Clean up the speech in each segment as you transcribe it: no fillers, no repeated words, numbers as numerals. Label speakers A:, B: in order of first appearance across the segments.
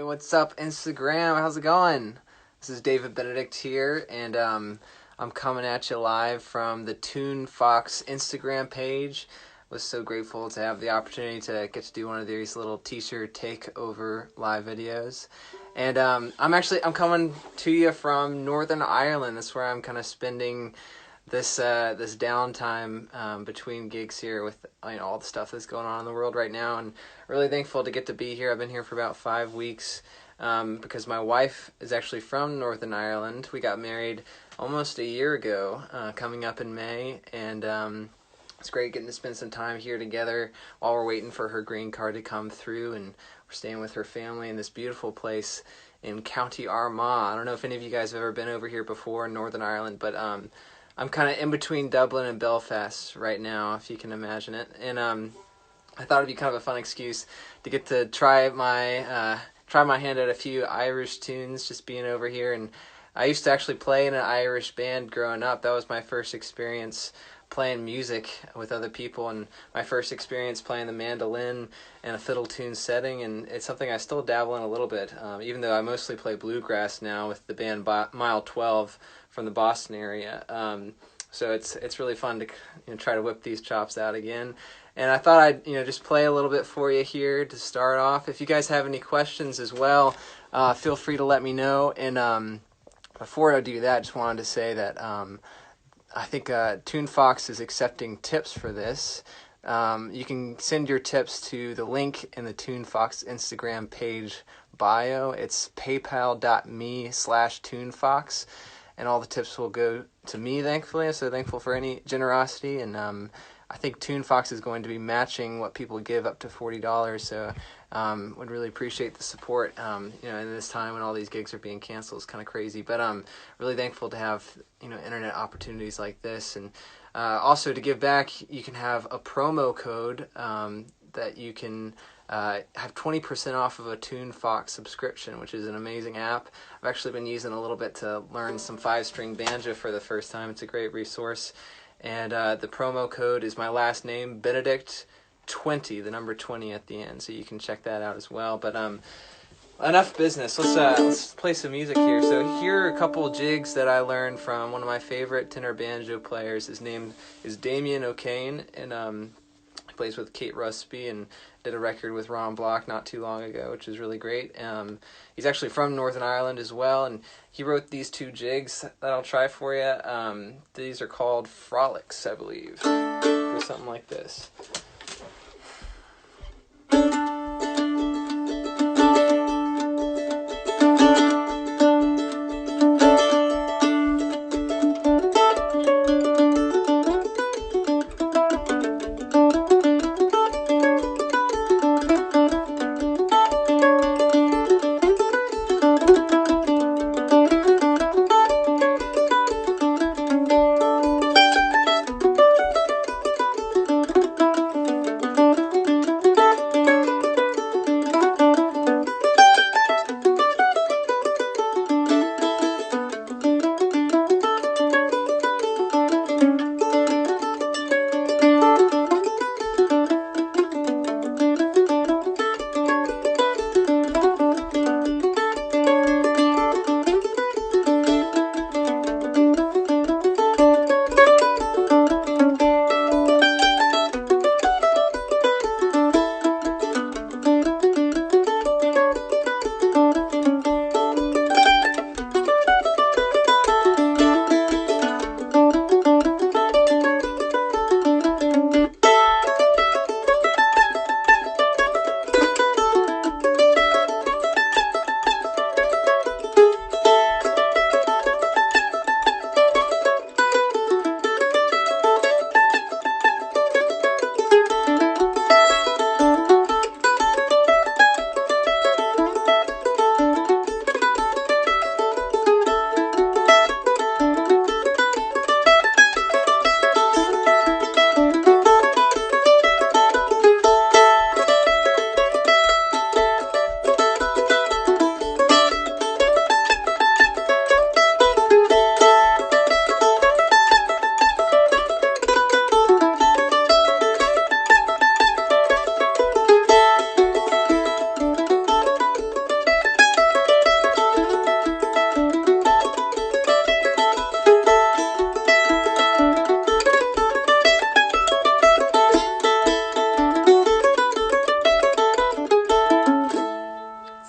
A: what's up, Instagram? How's it going? This is David Benedict here, and I'm coming at you live from the Toon Fox Instagram page. Was so grateful to have the opportunity to get to do one of these little t-shirt takeover live videos. And I'm coming to you from Northern Ireland. That's where I'm kind of spending this downtime between gigs here with all the stuff that's going on in the world right now, and really thankful to get to be here. I've been here for about 5 weeks because my wife is actually from Northern Ireland. We got married almost a year ago, coming up in May, and it's great getting to spend some time here together while we're waiting for her green card to come through, and we're staying with her family in this beautiful place in County Armagh. I don't know if any of you guys have ever been over here before in Northern Ireland, but I'm kind of in between Dublin and Belfast right now, if you can imagine it. And I thought it'd be kind of a fun excuse to get to try my hand at a few Irish tunes, just being over here. And I used to actually play in an Irish band growing up. That was my first experience playing music with other people, and my first experience playing the mandolin in a fiddle tune setting, and it's something I still dabble in a little bit, even though I mostly play bluegrass now with the band Mile 12 from the Boston area. So it's really fun to try to whip these chops out again. And I thought I'd just play a little bit for you here to start off. If you guys have any questions as well, feel free to let me know. And before I do that, I just wanted to say that I think Toon Fox is accepting tips for this. You can send your tips to the link in the Toon Fox Instagram page bio. It's paypal.me/ToonFox, and all the tips will go to me, thankfully. I'm so thankful for any generosity, and I think Toon Fox is going to be matching what people give up to $40, so would really appreciate the support. In this time when all these gigs are being canceled, it's kind of crazy, but I'm really thankful to have internet opportunities like this. And also to give back, you can have a promo code that you can have 20% off of a Toon Fox subscription, which is an amazing app. I've actually been using a little bit to learn some 5-string banjo for the first time. It's a great resource. And the promo code is my last name, Benedict 20, the number 20 at the end, so you can check that out as well. But enough business. Let's play some music here. So here are a couple jigs that I learned from one of my favorite tenor banjo players. His name is Damien O'Kane, and he plays with Kate Rusby and did a record with Ron Block not too long ago, which is really great. He's actually from Northern Ireland as well, and he wrote these 2 jigs that I'll try for you. These are called Frolics, I believe. Or something like this.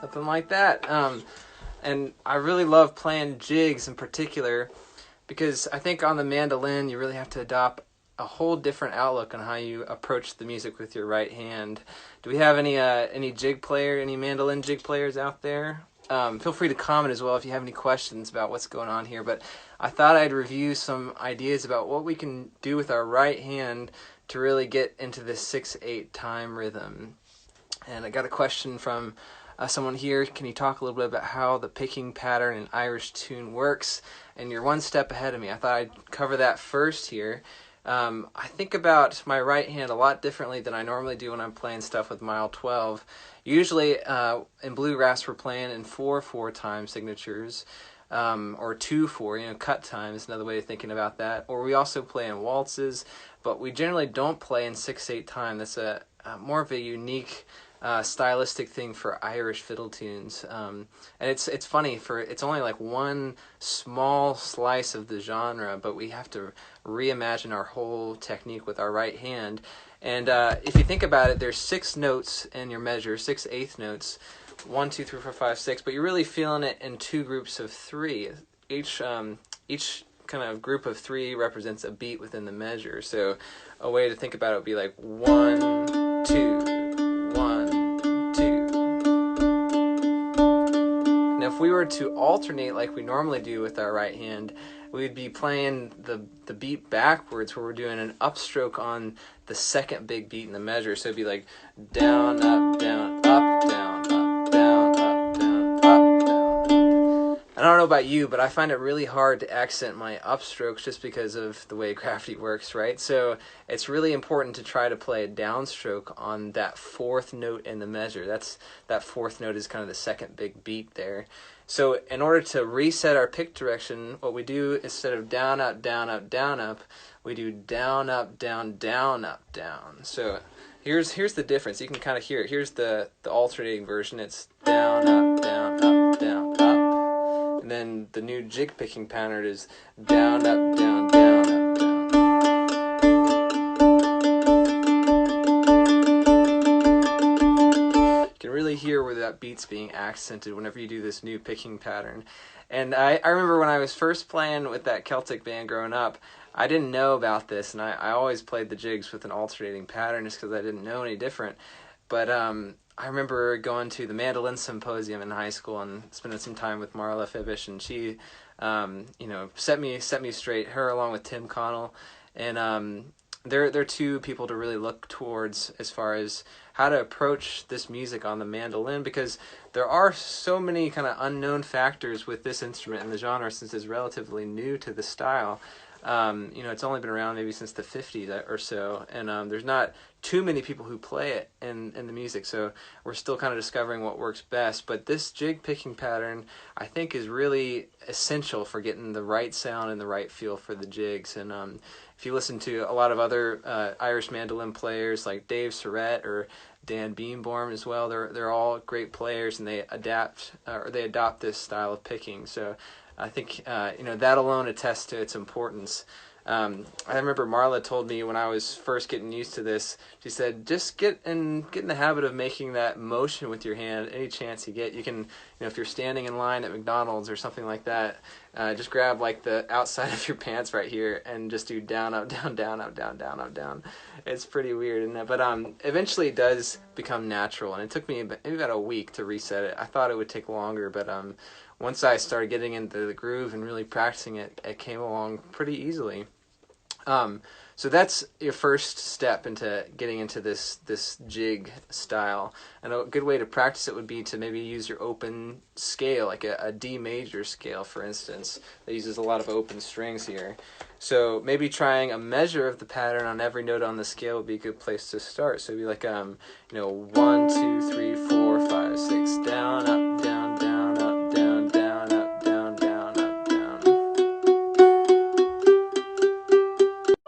A: something like that. And I really love playing jigs in particular because I think on the mandolin you really have to adopt a whole different outlook on how you approach the music with your right hand. Do we have any mandolin jig players out there? Feel free to comment as well if you have any questions about what's going on here. But I thought I'd review some ideas about what we can do with our right hand to really get into this 6/8 time rhythm. And I got a question from someone here. Can you talk a little bit about how the picking pattern in Irish tune works? And you're one step ahead of me. I thought I'd cover that first here. I think about my right hand a lot differently than I normally do when I'm playing stuff with mile 12. Usually in bluegrass we're playing in 4/4 time signatures, or 2/4, cut time is another way of thinking about that. Or we also play in waltzes, but we generally don't play in 6/8 time. That's a more of a unique stylistic thing for Irish fiddle tunes, and it's funny, it's only like one small slice of the genre, but we have to reimagine our whole technique with our right hand. And if you think about it, there's 6 notes in your measure, 6/8 notes, 1, 2, 3, 4, 5, 6, but you're really feeling it in 2 groups of 3. Each kind of group of 3 represents a beat within the measure. So a way to think about it would be like 1, 2, 1, 2. Now if we were to alternate like we normally do with our right hand, we'd be playing the beat backwards, where we're doing an upstroke on the second big beat in the measure. So it'd be like down, up, down, up, down, up, down, up, down, up, down. I don't know about you, but I find it really hard to accent my upstrokes just because of the way gravity works, right? So it's really important to try to play a downstroke on that 4th note in the measure. That 4th note is kind of the second big beat there. So in order to reset our pick direction, what we do, instead of down, up, down, up, down, up, we do down, up, down, down, up, down. So here's the difference. You can kind of hear it. Here's the alternating version. It's down, up, down, up, down, up. And then the new jig picking pattern is down, up, down, down, up, down. You can really hear where that beat's being accented whenever you do this new picking pattern. And I remember when I was first playing with that Celtic band growing up, I didn't know about this, and I always played the jigs with an alternating pattern just because I didn't know any different. But I remember going to the mandolin symposium in high school and spending some time with Marla Fibish, and she set me straight, her along with Tim Connell. And they're 2 people to really look towards as far as how to approach this music on the mandolin, because there are so many kind of unknown factors with this instrument in the genre since it's relatively new to the style. It's only been around maybe since the 50s or so, and there's not too many people who play it in the music, so we're still kind of discovering what works best. But this jig picking pattern, I think, is really essential for getting the right sound and the right feel for the jigs. And if you listen to a lot of other Irish mandolin players like Dave Surratt or Dan Beamborn as well, they're all great players, and they adopt this style of picking. So I think that alone attests to its importance. I remember Marla told me when I was first getting used to this, she said, just get in the habit of making that motion with your hand any chance you get. You can, if you're standing in line at McDonald's or something like that, just grab like the outside of your pants right here and just do down, up, down, down, up, down, down, up, down. It's pretty weird, isn't it? But eventually it does become natural, and it took me maybe about a week to reset it. I thought it would take longer, but once I started getting into the groove and really practicing it, it came along pretty easily. So that's your first step into getting into this jig style. And a good way to practice it would be to maybe use your open scale, like a D major scale, for instance, that uses a lot of open strings here. So maybe trying a measure of the pattern on every note on the scale would be a good place to start. So it'd be like 1, 2, 3, 4, 5, 6, down, up, down, down, up, down, down, up, down, down, up, down.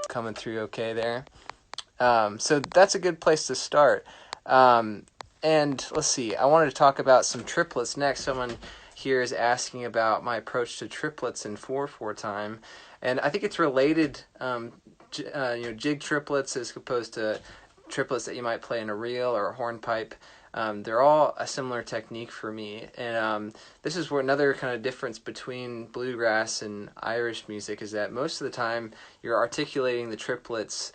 A: Coming through okay there. So that's a good place to start. And let's see, I wanted to talk about some triplets next. Someone here is asking about my approach to triplets in 4/4 time. And I think it's related, jig triplets as opposed to triplets that you might play in a reel or a hornpipe. they're all a similar technique for me. And this is where another kind of difference between bluegrass and Irish music is that most of the time you're articulating the triplets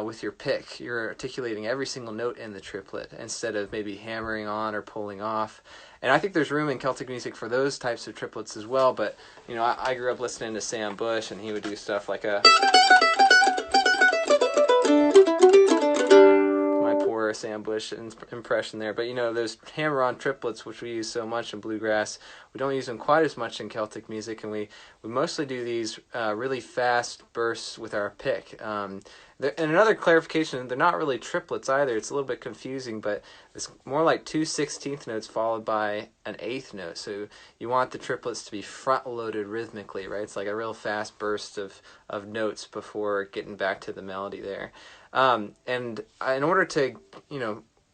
A: with your pick. You're articulating every single note in the triplet instead of maybe hammering on or pulling off. And I think there's room in Celtic music for those types of triplets as well, but I grew up listening to Sam Bush, and he would do stuff like my poor Sam Bush impression there, but those hammer-on triplets, which we use so much in bluegrass, we don't use them quite as much in Celtic music, and we mostly do these really fast bursts with our pick. And another clarification, they're not really triplets either. It's a little bit confusing, but it's more like 2 16th notes followed by an 8th note. So you want the triplets to be front-loaded rhythmically, right? It's like a real fast burst of notes before getting back to the melody there. And in order to,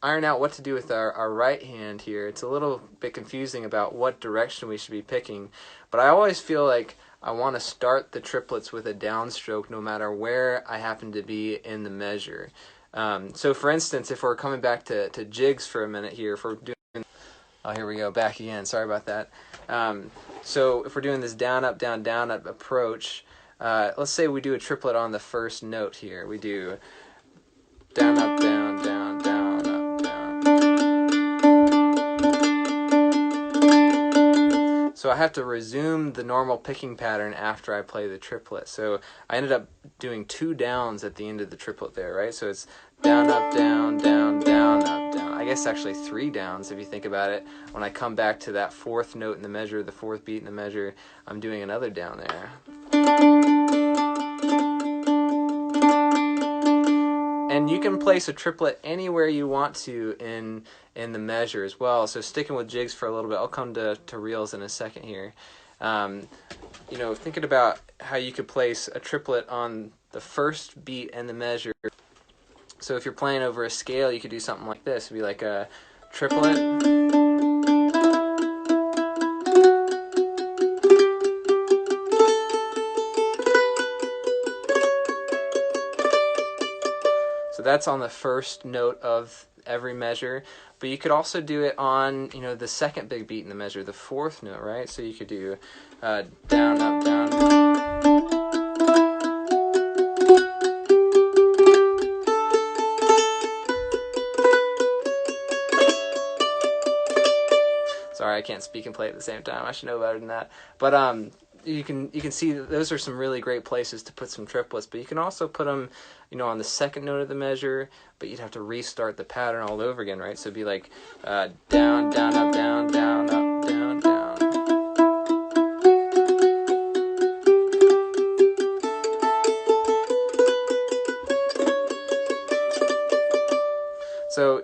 A: iron out what to do with our right hand here, it's a little bit confusing about what direction we should be picking. But I always feel like I want to start the triplets with a downstroke no matter where I happen to be in the measure. So for instance, if we're coming back to jigs for a minute here, if we're doing... Oh, here we go, back again. Sorry about that. So if we're doing this down, up, approach, let's say we do a triplet on the first note here. We do down, up, down, down, down, up, down. So I have to resume the normal picking pattern after I play the triplet. So I ended up doing 2 downs at the end of the triplet there, right? So it's down, up, down, down, down, up, down. I guess actually 3 downs if you think about it. When I come back to that 4th note in the measure, the 4th beat in the measure, I'm doing another down there. And you can place a triplet anywhere you want to in the measure as well. So sticking with jigs for a little bit, I'll come to reels in a second here. Thinking about how you could place a triplet on the first beat and the measure. So if you're playing over a scale, you could do something like this. It'd be like a triplet. So that's on the first note of every measure, but you could also do it on the second big beat in the measure, the 4th note, right? So you could do down, up, down. Sorry, I can't speak and play at the same time. I should know better than that. But you can see that those are some really great places to put some triplets, but you can also put them on the second note of the measure, but you'd have to restart the pattern all over again, right? So it'd be like down, down, up, down, down, up, down, down. So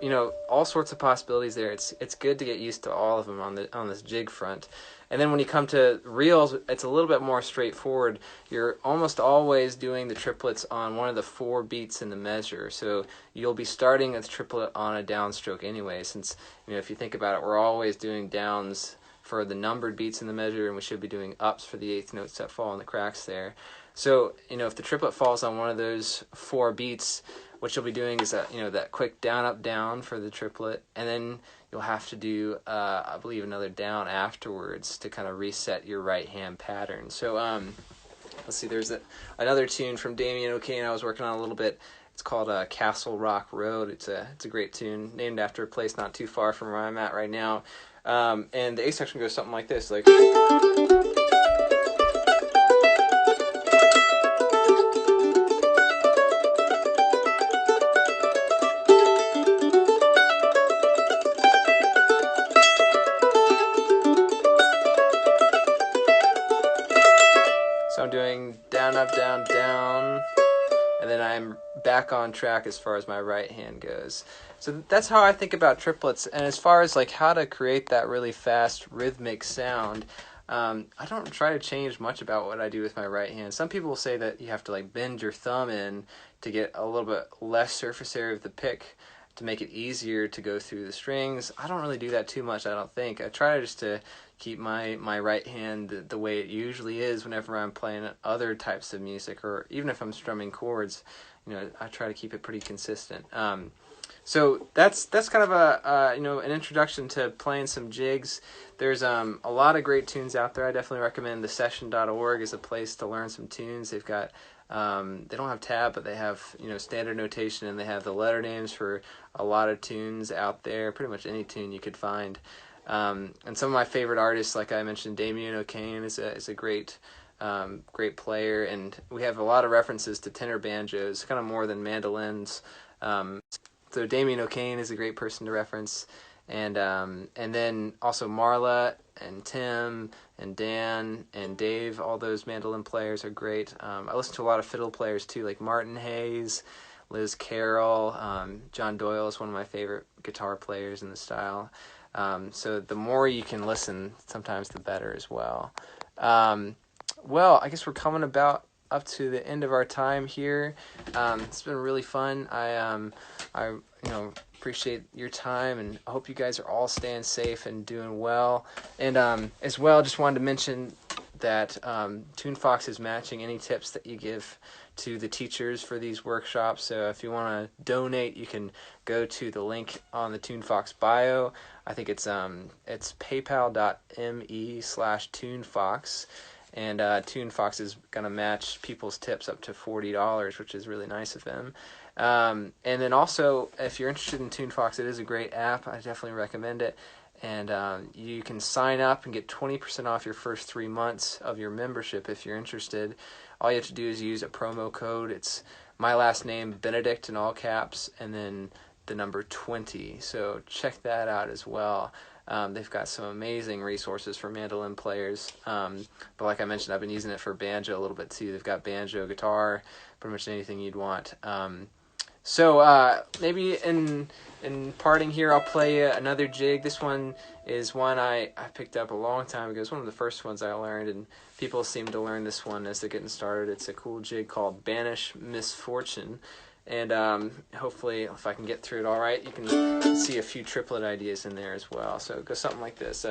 A: all sorts of possibilities there. It's good to get used to all of them on this jig front. And then when you come to reels, it's a little bit more straightforward. You're almost always doing the triplets on one of the 4 beats in the measure. So you'll be starting a triplet on a downstroke anyway, since if you think about it, we're always doing downs for the numbered beats in the measure, and we should be doing ups for the 8th notes that fall in the cracks there. So if the triplet falls on one of those 4 beats, what you'll be doing is that quick down, up, down for the triplet, and then you'll have to do, I believe, another down afterwards to kind of reset your right hand pattern. So let's see, there's another tune from Damien O'Kane I was working on a little bit. It's called Castle Rock Road. It's a great tune, named after a place not too far from where I'm at right now. And the A section goes something like this, like... So I'm doing down, up, down, down, and then I'm back on track as far as my right hand goes. So that's how I think about triplets. And as far as like how to create that really fast rhythmic sound, I don't try to change much about what I do with my right hand. Some people say that you have to like bend your thumb in to get a little bit less surface area of the pick to make it easier to go through the strings. I don't really do that too much, I don't think. I try just to keep my right hand the way it usually is whenever I'm playing other types of music, or even if I'm strumming chords, I try to keep it pretty consistent. So that's kind of a an introduction to playing some jigs. There's a lot of great tunes out there. I definitely recommend thesession.org as a place to learn some tunes. They've got they don't have tab, but they have standard notation, and they have the letter names for a lot of tunes out there. Pretty much any tune you could find. And some of my favorite artists, like I mentioned, Damien O'Kane is a great great player, and we have a lot of references to tenor banjos, kind of more than mandolins. So Damien O'Kane is a great person to reference, and then also Marla and Tim and Dan and Dave. All those mandolin players are great. I listen to a lot of fiddle players too, like Martin Hayes, Liz Carroll. John Doyle is one of my favorite guitar players in the style. So the more you can listen, sometimes the better as well. Well, I guess we're coming about up to the end of our time here. It's been really fun. I appreciate your time, and I hope you guys are all staying safe and doing well. And as well, just wanted to mention that TuneFox is matching any tips that you give to the teachers for these workshops. So if you want to donate, you can go to the link on the TuneFox bio. I think it's paypal.me/TuneFox. And TuneFox is going to match people's tips up to $40, which is really nice of them. And then also, if you're interested in TuneFox, it is a great app. I definitely recommend it. And you can sign up and get 20% off your first 3 months of your membership if you're interested. All you have to do is use a promo code. It's my last name, Benedict, in all caps, and then the number 20. So check that out as well. They've got some amazing resources for mandolin players. But like I mentioned, I've been using it for banjo a little bit too. They've got banjo, guitar, pretty much anything you'd want. So maybe in parting here, I'll play you another jig. This one is one I picked up a long time ago. It's one of the first ones I learned, and people seem to learn this one as they're getting started. It's a cool jig called Banish Misfortune. And hopefully, if I can get through it all right, you can see a few triplet ideas in there as well. So it goes something like this.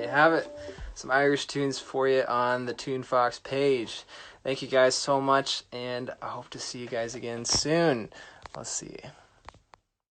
A: Have it. Some Irish tunes for you on the TuneFox page. Thank you guys so much, and I hope to see you guys again soon. Let's see.